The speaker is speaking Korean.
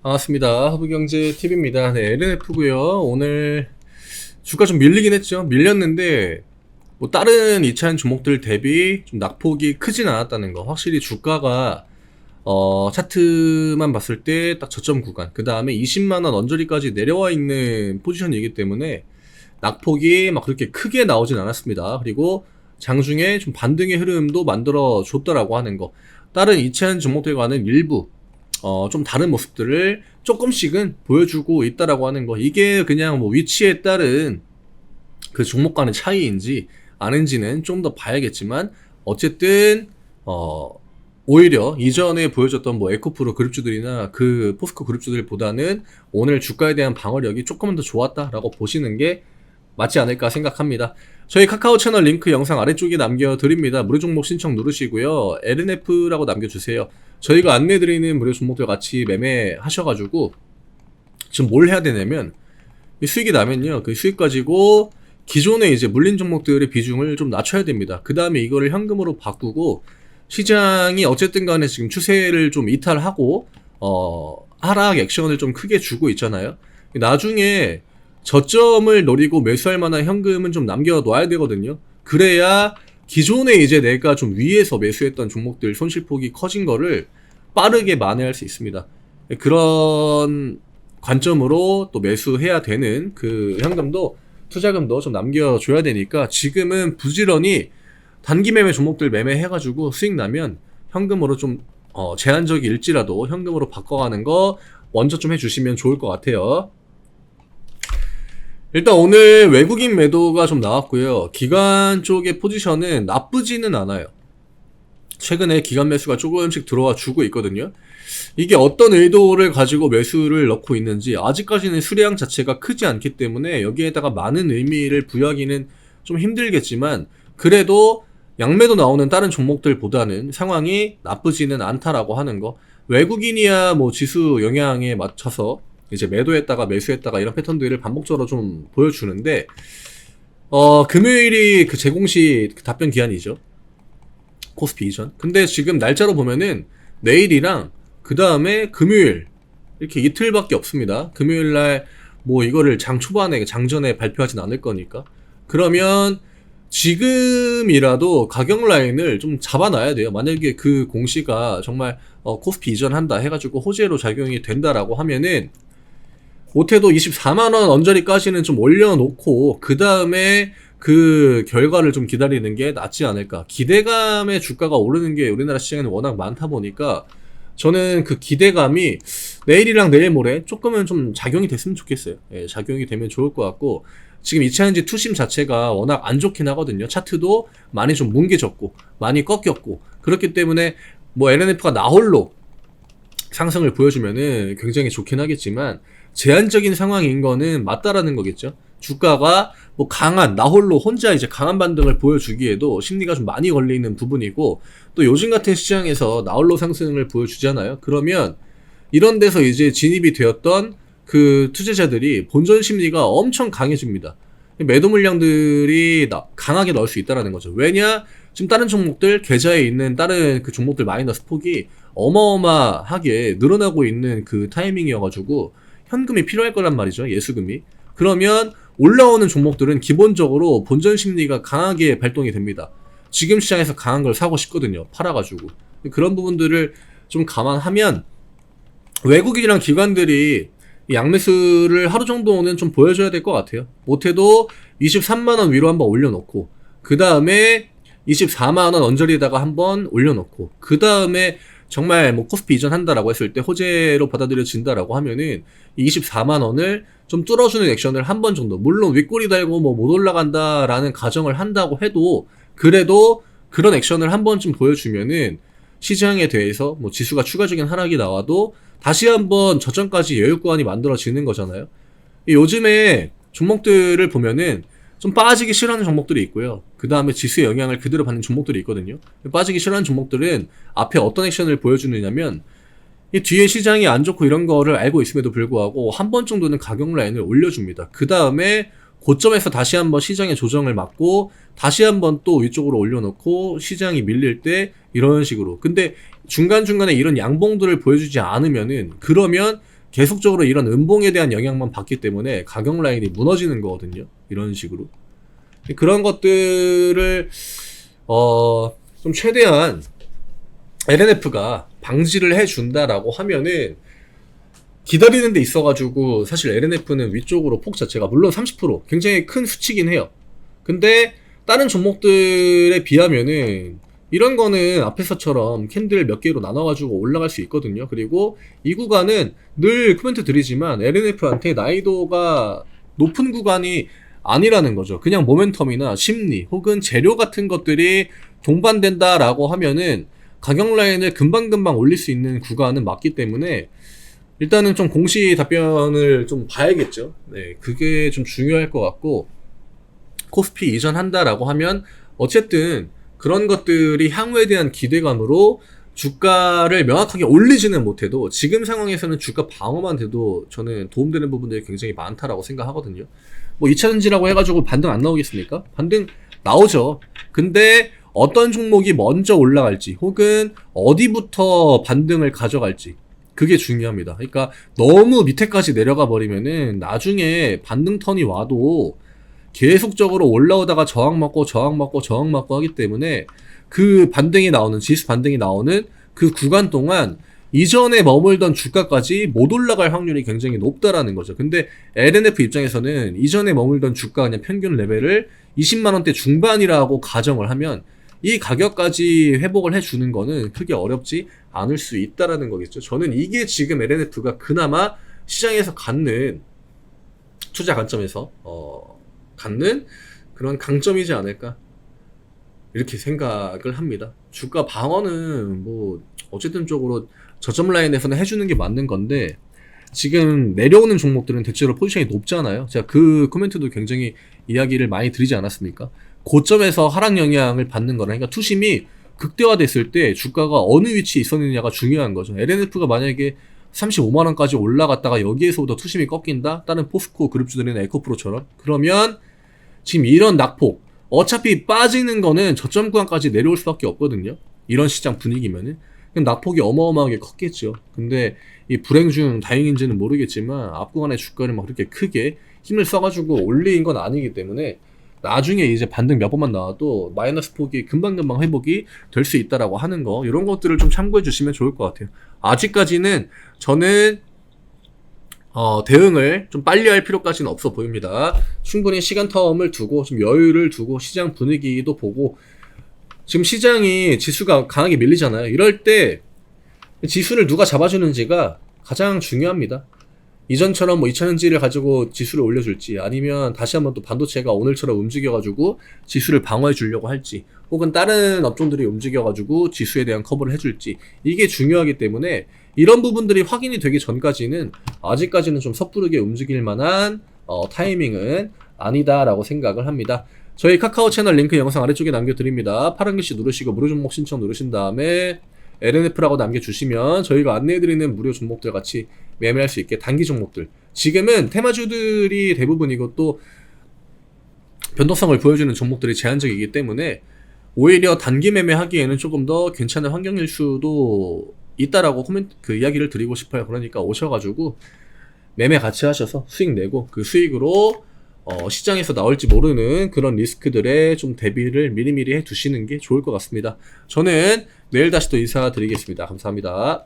반갑습니다. 허브경제TV입니다. 네, LNF고요. 오늘 주가 좀 밀리긴 했죠. 밀렸는데 뭐 다른 2차원 종목들 대비 좀 낙폭이 크진 않았다는 거. 확실히 주가가 차트만 봤을 때 딱 저점 구간, 그 다음에 20만원 언저리까지 내려와 있는 포지션이기 때문에 낙폭이 막 그렇게 크게 나오진 않았습니다. 그리고 장중에 좀 반등의 흐름도 만들어 줬다라고 하는 거. 다른 2차원 종목들과는 일부 좀 다른 모습들을 조금씩은 보여주고 있다라고 하는 거. 이게 그냥 뭐 위치에 따른 그 종목 간의 차이인지 아닌지는 좀 더 봐야겠지만, 어쨌든 오히려 이전에 보여줬던 뭐 에코프로 그룹주들이나 그 포스코 그룹주들보다는 오늘 주가에 대한 방어력이 조금은 더 좋았다라고 보시는 게 맞지 않을까 생각합니다. 저희 카카오 채널 링크 영상 아래쪽에 남겨드립니다. 무료 종목 신청 누르시고요. LNF라고 남겨주세요. 저희가 안내드리는 무료 종목들 같이 매매하셔가지고 지금 뭘 해야 되냐면, 수익이 나면요, 그 수익 가지고 기존에 이제 물린 종목들의 비중을 좀 낮춰야 됩니다. 그 다음에 이거를 현금으로 바꾸고, 시장이 어쨌든 간에 지금 추세를 좀 이탈하고 하락 액션을 좀 크게 주고 있잖아요. 나중에 저점을 노리고 매수할 만한 현금은 좀 남겨놔야 되거든요. 그래야 기존에 이제 내가 좀 위에서 매수했던 종목들 손실폭이 커진 거를 빠르게 만회할 수 있습니다. 그런 관점으로 또 매수해야 되는 그 현금도, 투자금도 좀 남겨줘야 되니까 지금은 부지런히 단기 매매 종목들 매매해가지고 수익 나면 현금으로 좀 제한적일지라도 현금으로 바꿔가는 거 먼저 좀 해주시면 좋을 것 같아요. 일단 오늘 외국인 매도가 좀 나왔고요. 기관 쪽의 포지션은 나쁘지는 않아요. 최근에 기관 매수가 조금씩 들어와 주고 있거든요. 이게 어떤 의도를 가지고 매수를 넣고 있는지 아직까지는 수량 자체가 크지 않기 때문에 여기에다가 많은 의미를 부여하기는 좀 힘들겠지만, 그래도 양매도 나오는 다른 종목들보다는 상황이 나쁘지는 않다라고 하는 거. 외국인이야 뭐 지수 영향에 맞춰서 이제 매도했다가 매수했다가 이런 패턴들을 반복적으로 좀 보여주는데, 금요일이 그 제공시 그 답변 기한이죠. 코스피 이전. 근데 지금 날짜로 보면은 내일이랑 그 다음에 금요일 이렇게 이틀밖에 없습니다. 금요일날 뭐 이거를 장 초반에 장전에 발표하진 않을 거니까. 그러면 지금이라도 가격 라인을 좀 잡아놔야 돼요. 만약에 그 공시가 정말 코스피 이전한다 해가지고 호재로 작용이 된다라고 하면은 못해도 24만원 언저리까지는 좀 올려놓고 그 다음에 그 결과를 좀 기다리는 게 낫지 않을까. 기대감에 주가가 오르는 게 우리나라 시장에는 워낙 많다 보니까 저는 그 기대감이 내일이랑 내일 모레 조금은 좀 작용이 됐으면 좋겠어요. 예, 작용이 되면 좋을 것 같고, 지금 이차전지 투심 자체가 워낙 안 좋긴 하거든요. 차트도 많이 좀 뭉개졌고 많이 꺾였고, 그렇기 때문에 뭐 LNF가 나홀로 상승을 보여주면은 굉장히 좋긴 하겠지만 제한적인 상황인 거는 맞다라는 거겠죠. 주가가 뭐 강한, 나홀로 혼자 이제 강한 반등을 보여주기에도 심리가 좀 많이 걸리는 부분이고, 또 요즘 같은 시장에서 나홀로 상승을 보여주잖아요. 그러면 이런 데서 이제 진입이 되었던 그 투자자들이 본전 심리가 엄청 강해집니다. 매도 물량들이 강하게 넣을 수 있다는 거죠. 왜냐? 지금 다른 종목들, 계좌에 있는 다른 그 종목들 마이너스 폭이 어마어마하게 늘어나고 있는 그 타이밍이어가지고 현금이 필요할 거란 말이죠. 예수금이. 그러면 올라오는 종목들은 기본적으로 본전 심리가 강하게 발동이 됩니다. 지금 시장에서 강한 걸 사고 싶거든요. 팔아가지고. 그런 부분들을 좀 감안하면 외국인이랑 기관들이 양매수를 하루 정도는 좀 보여줘야 될 것 같아요. 못해도 23만원 위로 한번 올려놓고, 그 다음에 24만원 언저리에다가 한번 올려놓고, 그 다음에 정말 뭐 코스피 이전한다라고 했을 때 호재로 받아들여진다라고 하면은 24만원을 좀 뚫어주는 액션을 한 번 정도, 물론 윗꼬리 달고 뭐 못 올라간다라는 가정을 한다고 해도 그래도 그런 액션을 한 번쯤 보여주면은 시장에 대해서 뭐 지수가 추가적인 하락이 나와도 다시 한번 저점까지 여유 구간이 만들어지는 거잖아요. 요즘에 종목들을 보면은 좀 빠지기 싫어하는 종목들이 있고요. 그 다음에 지수의 영향을 그대로 받는 종목들이 있거든요. 빠지기 싫어하는 종목들은 앞에 어떤 액션을 보여주느냐면, 이 뒤에 시장이 안 좋고 이런 거를 알고 있음에도 불구하고 한 번 정도는 가격 라인을 올려줍니다. 그 다음에 고점에서 다시 한번 시장의 조정을 막고 다시 한번 또 위쪽으로 올려놓고 시장이 밀릴 때 이런 식으로. 근데 중간중간에 이런 양봉들을 보여주지 않으면은, 그러면 계속적으로 이런 음봉에 대한 영향만 받기 때문에 가격 라인이 무너지는 거거든요. 이런 식으로. 그런 것들을 좀 최대한 LNF가 방지를 해준다라고 하면은 기다리는 데 있어가지고 사실 LNF는 위쪽으로 폭 자체가 물론 30% 굉장히 큰 수치긴 해요. 근데 다른 종목들에 비하면은 이런 거는 앞에서처럼 캔들 몇 개로 나눠가지고 올라갈 수 있거든요. 그리고 이 구간은 늘 코멘트 드리지만 LNF한테 난이도가 높은 구간이 아니라는 거죠. 그냥 모멘텀이나 심리 혹은 재료 같은 것들이 동반된다라고 하면은 가격 라인을 금방금방 올릴 수 있는 구간은 맞기 때문에 일단은 좀 공시 답변을 좀 봐야겠죠. 네, 그게 좀 중요할 것 같고, 코스피 이전한다라고 하면 어쨌든 그런 것들이 향후에 대한 기대감으로 주가를 명확하게 올리지는 못해도 지금 상황에서는 주가 방어만 돼도 저는 도움되는 부분들이 굉장히 많다라고 생각하거든요. 뭐 2차전지라고 해가지고 반등 안 나오겠습니까? 반등 나오죠. 근데 어떤 종목이 먼저 올라갈지 혹은 어디부터 반등을 가져갈지 그게 중요합니다. 그러니까 너무 밑에까지 내려가 버리면은 나중에 반등 턴이 와도 계속적으로 올라오다가 저항 맞고 하기 때문에 그 반등이 나오는 지수 반등이 나오는 그 구간 동안 이전에 머물던 주가까지 못 올라갈 확률이 굉장히 높다라는 거죠. 근데 LNF 입장에서는 이전에 머물던 주가 그냥 평균 레벨을 20만 원대 중반이라고 가정을 하면 이 가격까지 회복을 해주는 거는 크게 어렵지 않을 수 있다라는 거겠죠. 저는 이게 지금 LNF가 그나마 시장에서 갖는 투자 관점에서 갖는 그런 강점이지 않을까 이렇게 생각을 합니다. 주가 방어는 뭐 어쨌든 쪽으로 저점 라인에서는 해주는 게 맞는 건데 지금 내려오는 종목들은 대체로 포지션이 높잖아요. 제가 그 코멘트도 굉장히 이야기를 많이 드리지 않았습니까? 고점에서 하락 영향을 받는 거라. 그러니까 투심이 극대화됐을 때 주가가 어느 위치에 있었느냐가 중요한 거죠. LNF가 만약에 35만원까지 올라갔다가 여기에서부터 투심이 꺾인다? 다른 포스코 그룹주들이나 에코프로처럼. 그러면 지금 이런 낙폭, 어차피 빠지는 거는 저점 구간까지 내려올 수밖에 없거든요. 이런 시장 분위기면은. 그럼 낙폭이 어마어마하게 컸겠죠. 근데 이 불행 중 다행인지는 모르겠지만 앞 구간의 주가를 막 그렇게 크게 힘을 써가지고 올린 건 아니기 때문에 나중에 이제 반등 몇 번만 나와도 마이너스 폭이 금방금방 회복이 될 수 있다라고 하는 거, 이런 것들을 좀 참고해 주시면 좋을 것 같아요. 아직까지는 저는 대응을 좀 빨리 할 필요까지는 없어 보입니다. 충분히 시간 텀을 두고 좀 여유를 두고 시장 분위기도 보고, 지금 시장이 지수가 강하게 밀리잖아요. 이럴 때 지수를 누가 잡아주는지가 가장 중요합니다. 이전처럼 뭐 2차전지를 가지고 지수를 올려줄지, 아니면 다시 한번 또 반도체가 오늘처럼 움직여가지고 지수를 방어해 주려고 할지, 혹은 다른 업종들이 움직여가지고 지수에 대한 커버를 해줄지, 이게 중요하기 때문에 이런 부분들이 확인이 되기 전까지는 아직까지는 좀 섣부르게 움직일 만한 타이밍은 아니다라고 생각을 합니다. 저희 카카오 채널 링크 영상 아래쪽에 남겨드립니다. 파란 글씨 누르시고 무료 종목 신청 누르신 다음에 LNF라고 남겨주시면 저희가 안내해드리는 무료 종목들 같이 매매할 수 있게, 단기 종목들, 지금은 테마주들이 대부분이고 또 변동성을 보여주는 종목들이 제한적이기 때문에 오히려 단기 매매하기에는 조금 더 괜찮은 환경일 수도 있다라고 이야기를 드리고 싶어요. 그러니까 오셔가지고 매매 같이 하셔서 수익 내고 그 수익으로 시장에서 나올지 모르는 그런 리스크들에 좀 대비를 미리미리 해 두시는 게 좋을 것 같습니다. 저는 내일 다시 또 인사드리겠습니다. 감사합니다.